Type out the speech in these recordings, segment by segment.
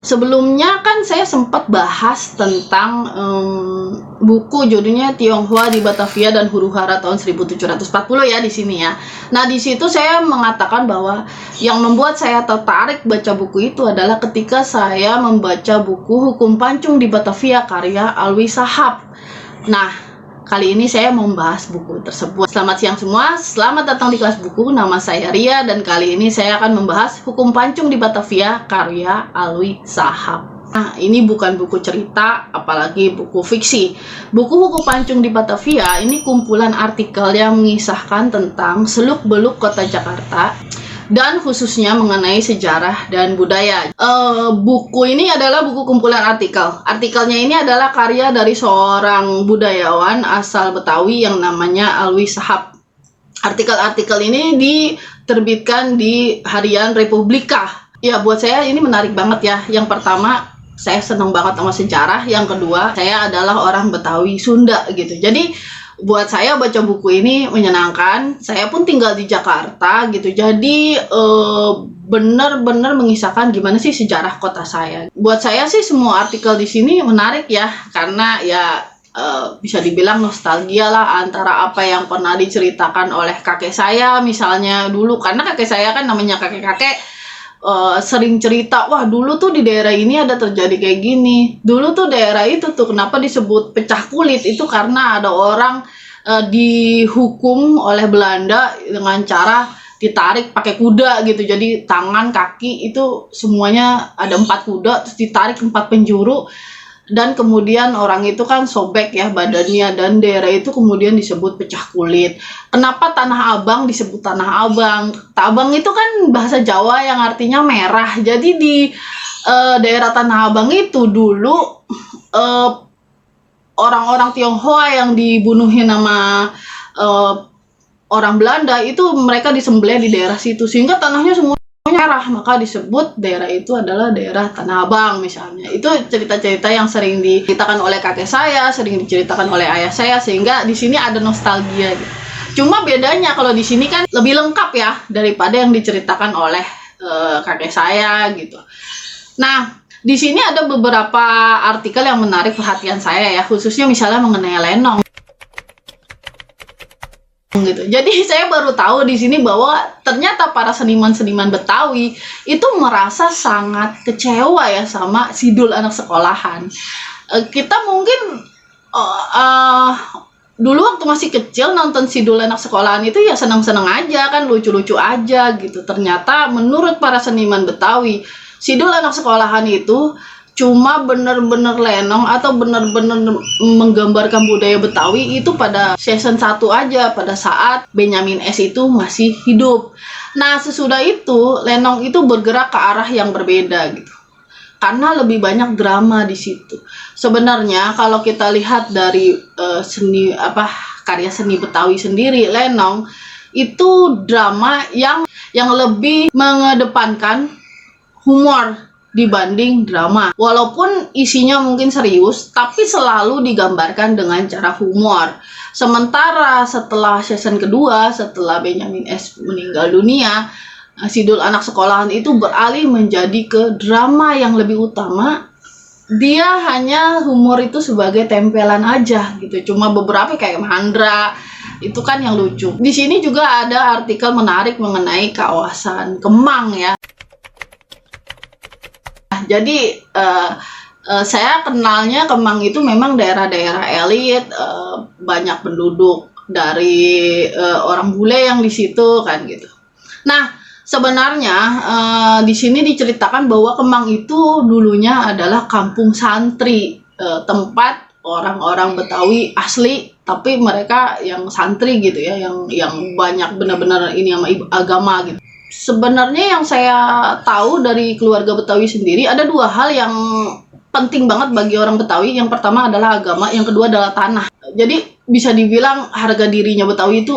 Sebelumnya kan saya sempat bahas tentang buku judulnya Tionghoa di Batavia dan Huru-Hara tahun 1740 ya di sini ya. Nah, di situ saya mengatakan bahwa yang membuat saya tertarik baca buku itu adalah ketika saya membaca buku Hukum Pancung di Batavia karya Alwi Shahab. Nah, kali ini saya mau membahas buku tersebut. Selamat siang semua, selamat datang di kelas buku. Nama saya Ria dan kali ini saya akan membahas Hukum Pancung di Batavia karya Alwi Shahab. Nah, ini bukan buku cerita, apalagi buku fiksi. Buku Hukum Pancung di Batavia ini kumpulan artikel yang mengisahkan tentang seluk-beluk kota Jakarta dan khususnya mengenai sejarah dan budaya. Buku ini adalah buku kumpulan artikel. Artikelnya ini adalah karya dari seorang budayawan asal Betawi yang namanya Alwi Shahab. Artikel-artikel ini diterbitkan di harian Republika. Ya, buat saya ini menarik banget ya. Yang pertama, saya senang banget sama sejarah. Yang kedua, saya adalah orang Betawi Sunda gitu. Jadi buat saya baca buku ini menyenangkan. Saya pun tinggal di Jakarta gitu. Jadi benar-benar mengisahkan gimana sih sejarah kota saya. Buat saya sih semua artikel di sini menarik ya, karena ya bisa dibilang nostalgia lah antara apa yang pernah diceritakan oleh kakek saya misalnya dulu, karena kakek saya kan namanya kakek-kakek sering cerita, wah dulu tuh di daerah ini ada terjadi kayak gini, dulu tuh daerah itu tuh kenapa disebut pecah kulit, itu karena ada orang dihukum oleh Belanda dengan cara ditarik pakai kuda gitu. Jadi tangan, kaki itu semuanya ada 4 kuda, terus ditarik 4 penjuru, dan kemudian orang itu kan sobek ya badannya, dan daerah itu kemudian disebut pecah kulit. Kenapa Tanah Abang disebut Tanah Abang? Abang itu kan bahasa Jawa yang artinya merah. Jadi di daerah Tanah Abang itu dulu orang-orang Tionghoa yang dibunuhin sama orang Belanda itu mereka disembelih di daerah situ, sehingga tanahnya semua merah, maka disebut daerah itu adalah daerah Tanah Abang misalnya. Itu cerita-cerita yang sering diceritakan oleh kakek saya, sering diceritakan oleh ayah saya, sehingga di sini ada nostalgia gitu. Cuma bedanya kalau di sini kan lebih lengkap ya daripada yang diceritakan oleh kakek saya gitu. Nah, di sini ada beberapa artikel yang menarik perhatian saya ya, khususnya misalnya mengenai lenong gitu. Jadi saya baru tahu di sini bahwa ternyata para seniman-seniman Betawi itu merasa sangat kecewa ya sama sidul anak sekolahan. Kita mungkin dulu waktu masih kecil nonton sidul anak sekolahan itu ya senang-senang aja kan, lucu-lucu aja gitu. Ternyata menurut para seniman Betawi, sidul anak sekolahan itu cuma bener-bener lenong atau bener-bener menggambarkan budaya Betawi itu pada season 1 aja, pada saat Benyamin S itu masih hidup. Nah, sesudah itu lenong itu bergerak ke arah yang berbeda gitu, karena lebih banyak drama di situ. Sebenarnya kalau kita lihat dari karya seni Betawi sendiri, lenong itu drama yang lebih mengedepankan humor dibanding drama. Walaupun isinya mungkin serius, tapi selalu digambarkan dengan cara humor. Sementara setelah season kedua, setelah Benyamin S meninggal dunia, sidul anak sekolahan itu beralih menjadi ke drama yang lebih utama. Dia hanya humor itu sebagai tempelan aja gitu. Cuma beberapa kayak Mandra itu kan yang lucu. Di sini juga ada artikel menarik mengenai kawasan Kemang ya. Jadi saya kenalnya Kemang itu memang daerah-daerah elit, banyak penduduk dari orang bule yang di situ kan gitu. Nah, sebenarnya di sini diceritakan bahwa Kemang itu dulunya adalah kampung santri, tempat orang-orang Betawi asli, tapi mereka yang santri gitu ya, yang banyak benar-benar ini sama agama gitu. Sebenarnya yang saya tahu dari keluarga Betawi sendiri, ada 2 hal yang penting banget bagi orang Betawi. Yang pertama adalah agama, yang kedua adalah tanah. Jadi bisa dibilang harga dirinya Betawi itu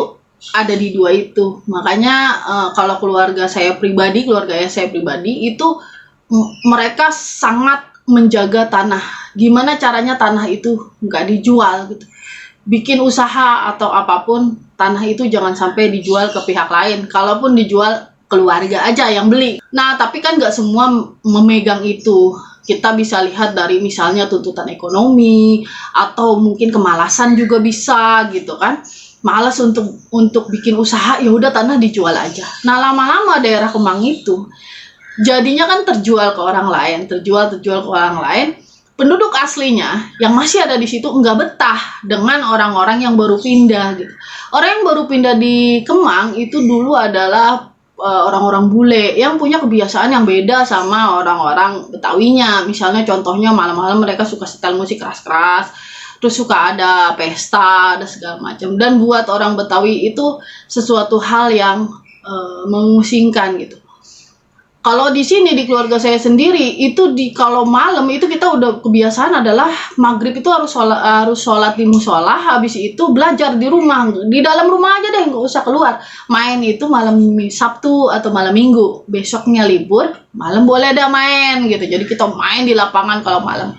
ada di 2 itu. Makanya kalau keluarga saya pribadi itu mereka sangat menjaga tanah. Gimana caranya tanah itu nggak dijual gitu. Bikin usaha atau apapun, tanah itu jangan sampai dijual ke pihak lain. Kalaupun dijual, keluarga aja yang beli. Nah, tapi kan nggak semua memegang itu. Kita bisa lihat dari misalnya tuntutan ekonomi atau mungkin kemalasan juga bisa gitu kan. Malas untuk bikin usaha, ya udah tanah dijual aja. Nah, lama-lama daerah Kemang itu jadinya kan terjual ke orang lain, terjual ke orang lain. Penduduk aslinya yang masih ada di situ nggak betah dengan orang-orang yang baru pindah gitu. Orang yang baru pindah di Kemang itu dulu adalah orang-orang bule yang punya kebiasaan yang beda sama orang-orang Betawinya. Misalnya contohnya malam-malam mereka suka setel musik keras-keras, terus suka ada pesta, ada segala macam. Dan buat orang Betawi itu sesuatu hal yang memusingkan gitu. Kalau di sini di keluarga saya sendiri itu kalau malam itu kita udah kebiasaan adalah maghrib itu harus sholat di musola, habis itu belajar di rumah, di dalam rumah aja deh, nggak usah keluar. Main itu malam Sabtu atau malam Minggu, besoknya libur, malam boleh ada main gitu. Jadi kita main di lapangan kalau malam.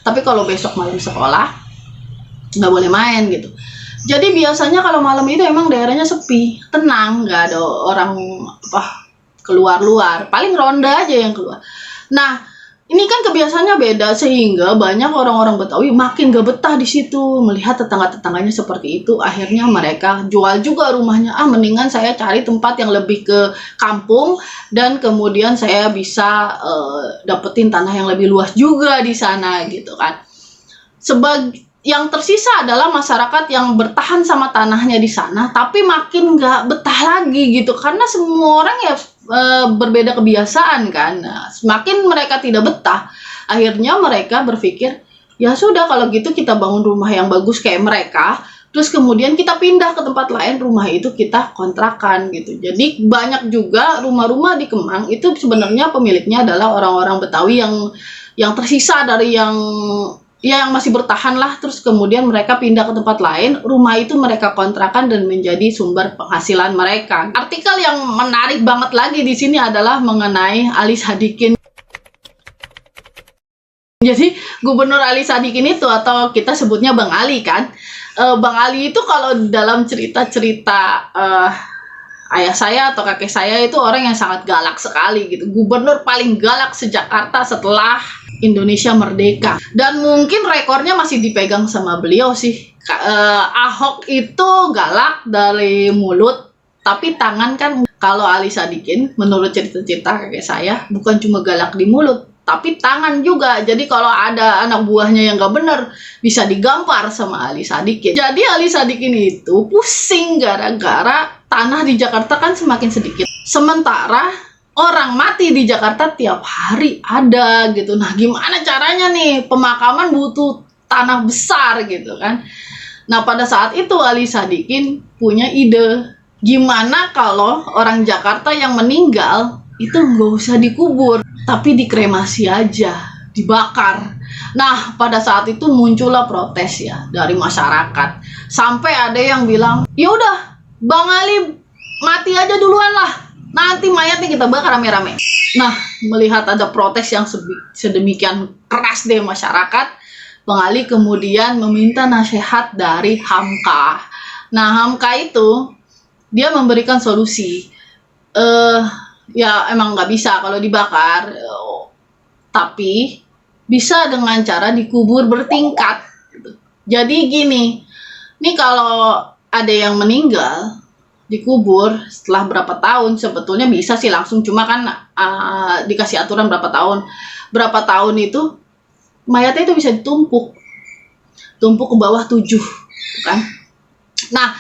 Tapi kalau besok malam sekolah nggak boleh main gitu. Jadi biasanya kalau malam itu emang daerahnya sepi, tenang, nggak ada orang keluar-luar, paling ronda aja yang keluar. Nah, ini kan kebiasaannya beda sehingga banyak orang-orang Betawi makin gak betah di situ melihat tetangga-tetangganya seperti itu. Akhirnya mereka jual juga rumahnya. Mendingan saya cari tempat yang lebih ke kampung dan kemudian saya bisa dapetin tanah yang lebih luas juga di sana gitu kan. Yang tersisa adalah masyarakat yang bertahan sama tanahnya di sana, tapi makin nggak betah lagi gitu, karena semua orang ya berbeda kebiasaan kan. Nah, semakin mereka tidak betah, akhirnya mereka berpikir, ya sudah kalau gitu kita bangun rumah yang bagus kayak mereka, terus kemudian kita pindah ke tempat lain, rumah itu kita kontrakan gitu. Jadi banyak juga rumah-rumah di Kemang itu sebenarnya pemiliknya adalah orang-orang Betawi yang tersisa dari yang masih bertahan lah, terus kemudian mereka pindah ke tempat lain, rumah itu mereka kontrakan dan menjadi sumber penghasilan mereka. Artikel yang menarik banget lagi di sini adalah mengenai Ali Sadikin. Jadi Gubernur Ali Sadikin itu, atau kita sebutnya Bang Ali kan, Bang Ali itu kalau dalam cerita-cerita ayah saya atau kakek saya itu orang yang sangat galak sekali gitu. Gubernur paling galak se-Jakarta setelah Indonesia merdeka. Dan mungkin rekornya masih dipegang sama beliau sih. Ahok itu galak dari mulut, tapi tangan kan. Kalau Ali Sadikin, menurut cerita-cerita kakek saya, bukan cuma galak di mulut, tapi tangan juga. Jadi kalau ada anak buahnya yang gak bener, bisa digampar sama Ali Sadikin. Jadi Ali Sadikin itu pusing gara-gara tanah di Jakarta kan semakin sedikit. Sementara orang mati di Jakarta tiap hari ada gitu. Nah, gimana caranya nih? Pemakaman butuh tanah besar gitu kan. Nah, pada saat itu Ali Sadikin punya ide. Gimana kalau orang Jakarta yang meninggal itu nggak usah dikubur, tapi dikremasi aja, dibakar. Nah, pada saat itu muncullah protes ya dari masyarakat. Sampai ada yang bilang, ya udah, Bang Ali mati aja duluan lah, nanti mayatnya kita bakar rame-rame. Nah, melihat ada protes yang sedemikian keras dari masyarakat, Bang Ali kemudian meminta nasihat dari Hamka. Nah, Hamka itu dia memberikan solusi. Ya emang nggak bisa kalau dibakar, tapi bisa dengan cara dikubur bertingkat. Jadi gini, nih kalau ada yang meninggal dikubur setelah berapa tahun, sebetulnya bisa sih langsung, cuma kan dikasih aturan berapa tahun itu mayatnya itu bisa ditumpuk ke bawah 7 kan. Nah,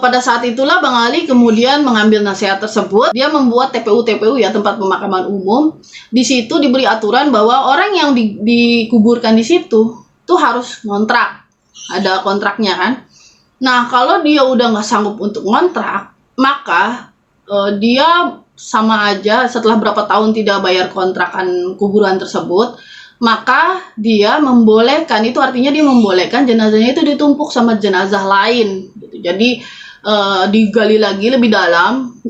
pada saat itulah Bang Ali kemudian mengambil nasihat tersebut. Dia membuat TPU ya, tempat pemakaman umum. Di situ diberi aturan bahwa orang yang dikuburkan di situ tuh harus ngontrak, ada kontraknya kan. Nah, kalau dia udah nggak sanggup untuk ngontrak, maka dia sama aja setelah berapa tahun tidak bayar kontrakan kuburan tersebut, maka dia membolehkan, itu artinya dia membolehkan jenazahnya itu ditumpuk sama jenazah lain gitu. Jadi digali lagi lebih dalam,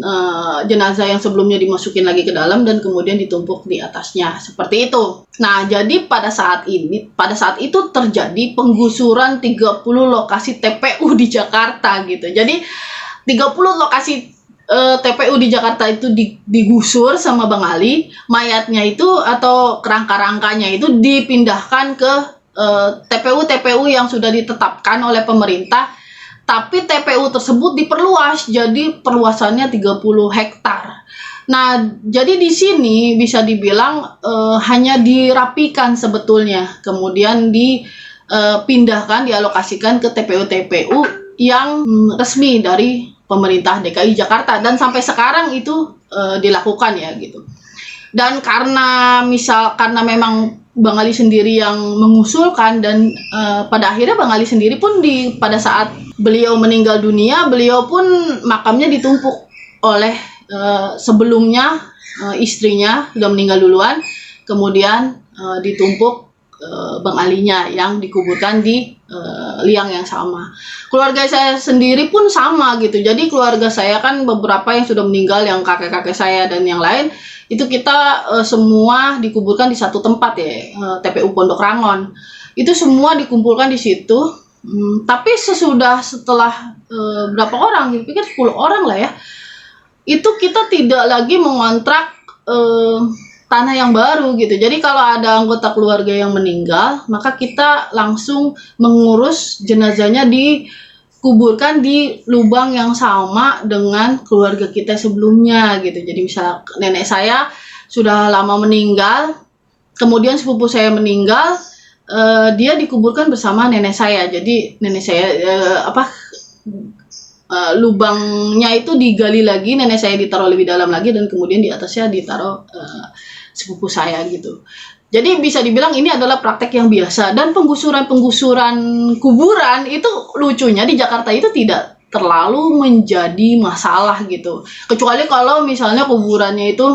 jenazah yang sebelumnya dimasukin lagi ke dalam dan kemudian ditumpuk di atasnya, seperti itu. Nah, jadi pada saat itu terjadi penggusuran 30 lokasi TPU di Jakarta gitu. Jadi 30 lokasi TPU di Jakarta itu digusur sama Bang Ali, mayatnya itu atau kerangka-rangkanya itu dipindahkan ke TPU yang sudah ditetapkan oleh pemerintah, tapi TPU tersebut diperluas, jadi perluasannya 30 hektar. Nah, jadi di sini bisa dibilang hanya dirapikan sebetulnya, kemudian dipindahkan, dialokasikan ke TPU yang resmi dari pemerintah DKI Jakarta, dan sampai sekarang itu dilakukan ya gitu. Dan karena memang Bang Ali sendiri yang mengusulkan, dan pada akhirnya Bang Ali sendiri pun pada saat beliau meninggal dunia, beliau pun makamnya ditumpuk oleh sebelumnya istrinya sudah meninggal duluan, kemudian ditumpuk Bang Alinya yang dikuburkan di liang yang sama. Keluarga saya sendiri pun sama gitu. Jadi keluarga saya kan beberapa yang sudah meninggal, yang kakek-kakek saya dan yang lain, itu kita semua dikuburkan di satu tempat ya, TPU Pondok Rangon. Itu semua dikumpulkan di situ. Tapi setelah berapa orang, pikir 10 orang lah ya, itu kita tidak lagi mengontrak tanah yang baru gitu. Jadi kalau ada anggota keluarga yang meninggal, maka kita langsung mengurus jenazahnya dikuburkan di lubang yang sama dengan keluarga kita sebelumnya gitu. Jadi misal nenek saya sudah lama meninggal, kemudian sepupu saya meninggal, dia dikuburkan bersama nenek saya. Jadi nenek saya lubangnya itu digali lagi, nenek saya ditaruh lebih dalam lagi, dan kemudian di atasnya ditaruh sepupu saya gitu. Jadi bisa dibilang ini adalah praktek yang biasa, dan penggusuran kuburan itu lucunya di Jakarta itu tidak terlalu menjadi masalah gitu. Kecuali kalau misalnya kuburannya itu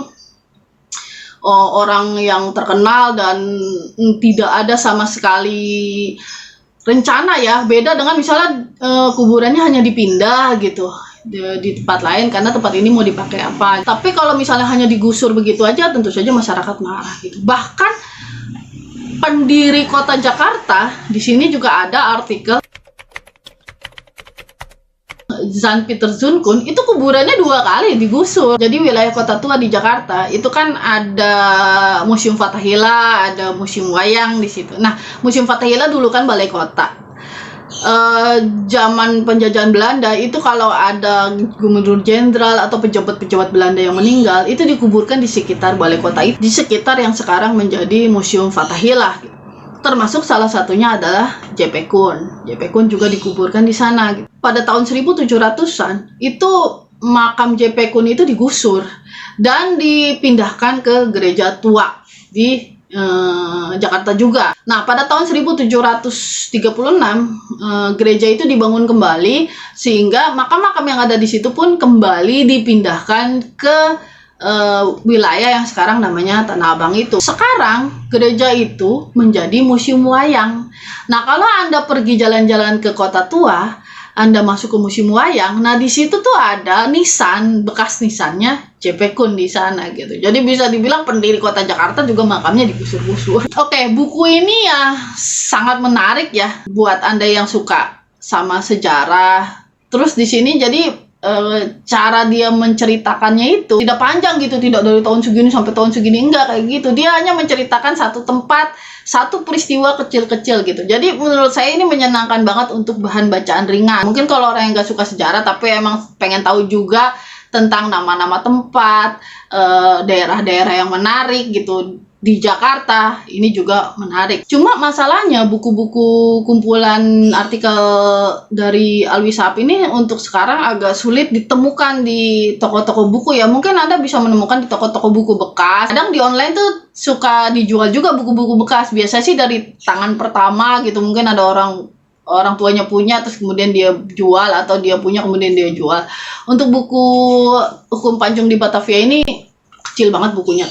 orang yang terkenal dan tidak ada sama sekali rencana ya, beda dengan misalnya kuburannya hanya dipindah gitu di tempat lain karena tempat ini mau dipakai apa. Tapi kalau misalnya hanya digusur begitu aja, tentu saja masyarakat marah gitu. Bahkan pendiri kota Jakarta, di sini juga ada artikel Jan Pieter Zoon-kun, itu kuburannya 2 kali digusur. Jadi wilayah kota tua di Jakarta itu kan ada Museum Fathahillah, ada Museum Wayang di situ. Nah, Museum Fathahillah dulu kan balai kota. Zaman penjajahan Belanda itu kalau ada gubernur jenderal atau pejabat-pejabat Belanda yang meninggal, itu dikuburkan di sekitar balai kota itu, di sekitar yang sekarang menjadi Museum Fathahillah. Termasuk salah satunya adalah JP Kuhn. JP Kuhn juga dikuburkan di sana. Pada tahun 1700-an itu makam JP Kuhn itu digusur dan dipindahkan ke gereja tua di Jakarta juga. Nah, pada tahun 1736 gereja itu dibangun kembali, sehingga makam-makam yang ada di situ pun kembali dipindahkan ke wilayah yang sekarang namanya Tanah Abang itu. Sekarang gereja itu menjadi museum wayang. Nah, kalau Anda pergi jalan-jalan ke kota tua, Anda masuk ke museum wayang, nah di situ tuh ada nisan, bekas nisannya JP Kuhn di sana gitu. Jadi bisa dibilang pendiri kota Jakarta juga makamnya digusur-gusur. Oke, buku ini ya sangat menarik ya buat Anda yang suka sama sejarah. Terus di sini jadi cara dia menceritakannya itu tidak panjang gitu, tidak dari tahun segini sampai tahun segini, enggak kayak gitu. Dia hanya menceritakan satu tempat, satu peristiwa kecil-kecil gitu. Jadi menurut saya ini menyenangkan banget untuk bahan bacaan ringan. Mungkin kalau orang yang nggak suka sejarah tapi emang pengen tahu juga tentang nama-nama tempat, daerah-daerah yang menarik gitu di Jakarta, ini juga menarik. Cuma masalahnya buku-buku kumpulan artikel dari Alwi Saab ini untuk sekarang agak sulit ditemukan di toko-toko buku ya. Mungkin Anda bisa menemukan di toko-toko buku bekas. Kadang di online tuh suka dijual juga buku-buku bekas. Biasa sih dari tangan pertama gitu. Mungkin ada orang tuanya punya terus kemudian dia jual, atau dia punya kemudian dia jual. Untuk buku Hukum Panjung di Batavia ini kecil banget bukunya.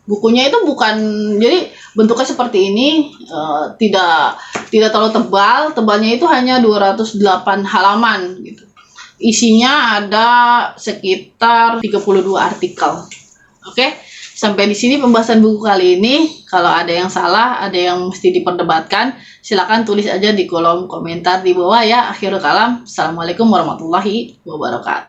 Bukunya itu bukan, jadi bentuknya seperti ini, tidak terlalu tebal, tebalnya itu hanya 208 halaman gitu. Isinya ada sekitar 32 artikel. Oke, sampai di sini pembahasan buku kali ini. Kalau ada yang salah, ada yang mesti diperdebatkan, silakan tulis aja di kolom komentar di bawah ya. Akhirul kalam, assalamualaikum warahmatullahi wabarakatuh.